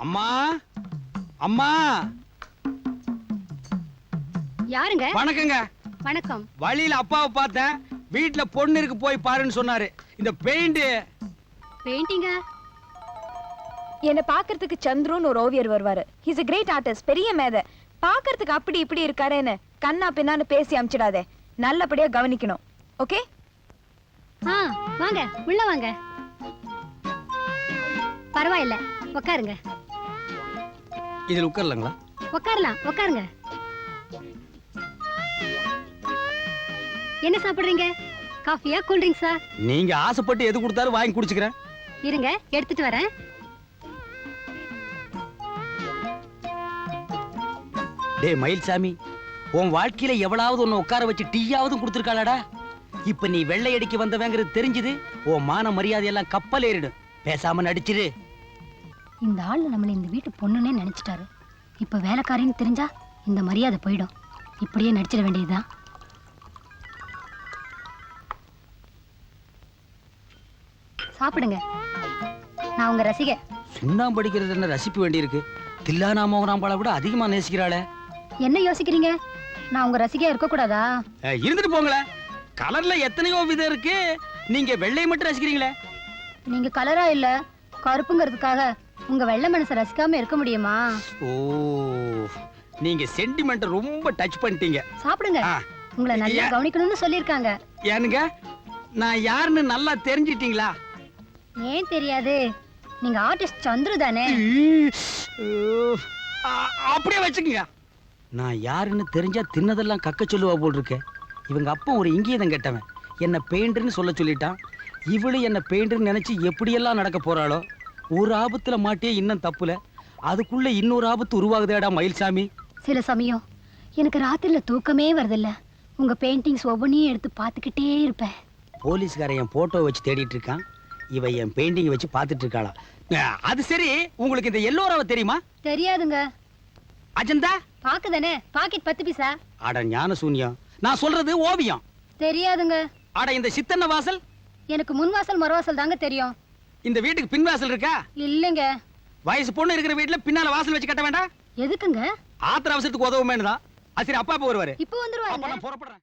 அம்மா அம்மா. யாருங்க? வணக்கங்க. வணக்கம். வழியில அப்பாவை பார்த்தேன், வீட்டுல பொண்ணு இருக்கு போய் பாருன்னு சொன்னாரு. இந்த பெயிண்டிங்கா? என்ன பாக்குறதுக்கு சந்துருன்னு ஒரு ஓவியர் வருவாரு. ஹீஸ் a great artist, பெரிய மேதை. பாக்குறதுக்கு அப்படி இப்படி இருக்காரேன்னு கண்ணா பின்னான்னு பேசி அமிச்சிடாதே. நல்லபடியா கவனிக்கணும். ஓகே? வாங்க உள்ள வாங்க. பரவாயில்ல, உட்காருங்க. இதுல உட்காரலாங்களா? உட்காரலாம், உட்காருங்க. என்ன சாப்பிடுறீங்க? காஃபியா கூல் ட்ரிங்க்ஸா? நீங்க ஆசைப்பட்டு எது கொடுத்தாலும் வாங்கி குடிச்சுக்கிறேன். இருங்க, எடுத்துட்டு வரேன். டேய் மயில்சாமி, உன் வாழ்க்கையில எவ்வளவு ஒன்னு உட்கார வச்சு டீயாவது கொடுத்துருக்காளடா. இப்ப நீ வெள்ளை அடிக்க வந்தவங்கிறது தெரிஞ்சது, உன் மான மரியாதையெல்லாம் கப்பல் ஏறிடும். பேசாம நடிச்சிரு. இந்த ஆள் நம்மள இந்த வீட்டு பொண்ணுன்னே நினைச்சிட்டாரு. இப்ப வேலைக்காரின்னு தெரிஞ்சா இந்த மரியாதை போயிடும். இப்படியே நடிச்சிட வேண்டியதுதான். சாப்பிடுங்க. நான் உங்க ரசிகை. சுண்ணாம்பு அடிக்கிறது என்ன ரசிப்பு வேண்டி இருக்கு? தில்லானா மோகனாம்பாளை விட அதிகமா நேசிக்கிறாளே. என்ன யோசிக்கிறீங்க? நான் உங்க ரசிகையா இருக்க கூடாதா? இருந்துட்டு போங்களேன். கலர்ல எத்தனையோ விதம் இருக்கு. நீங்க வெள்ளை மட்டும் ரசிக்கிறீங்களே. நீங்க கலரா இல்ல கருப்புங்கிறதுக்காக உங்க வெள்ளை மனசை ரசிக்காம இருக்க முடியுமா? ஓ, நீங்க சென்டிமெண்ட் ரொம்ப டச் பண்ணிட்டீங்க. சாப்பிடுங்க. உங்களை நல்லா கவனிக்கணும்னு சொல்லிருக்காங்க. ஏனுங்க, நான் யாருன்னு நல்லா தெரிஞ்சிட்டீங்களா? ஏன் தெரியாது? நீங்க ஆர்டிஸ்ட் சந்துரு தானே? அப்படியே வச்சுக்கங்க. நான் யாருன்னு தெரிஞ்சா தின்னதெல்லாம் கக்க சொல்லுவா போல் இருக்கேன். இவங்க அப்பா ஒரு இங்கீதம் கெட்டவன். என்ன பெயிண்டர்னு சொல்ல சொல்லிட்டான். இவளு என்ன பெயிண்டர்னு நினைச்சு எப்படியெல்லாம் நடக்க போறாளோ. ஒரு ஆபத்துல மாட்டியே இன்னும் தப்புல, அதுக்குள்ள இன்னொரு ஆபத்து உருவாகுதேடா மயில்சாமி. சில சமயம் எனக்கு ராத்திரில தூக்கமே வருதில்ல. உங்க பெயிண்டிங்ஸ் ஒவ்வொன்றையும் எடுத்து பார்த்துக்கிட்டே இருப்பேன். போலீஸ்காரன் என் போட்டோ வச்சு தேடிட்டு இருக்கான். இவ என் பெயிண்டிங் வச்சு பார்த்துட்டு இருக்காளா? அது சரி, உங்களுக்கு இந்த எல்லோராவ தெரியுமா? தெரியாதுங்க. அஜந்தா பாக்குதானே? பாக்கெட் 10 பைசா. அட ஞான சூன்யம். நான் சொல்றது ஓவியம். தெரியாதுங்க. அட இந்த சித்தன்ன வாசல்? எனக்கு முன் வாசல் மறுவாசல் தாங்க தெரியும். இந்த வீட்டுக்கு பின் வாசல் இருக்கா? இல்லங்க. வயசு பொண்ணு இருக்கிற வீட்டுல பின்னால வாசல் வச்சு கட்ட வேண்டாம்? எதுக்குங்க? ஆத்திர அவசரத்துக்கு உதவுமேனு தான். சரி, அப்பா வருவாரு. இப்போ வந்துருவாங்க. நான் புறப்படுறேன்.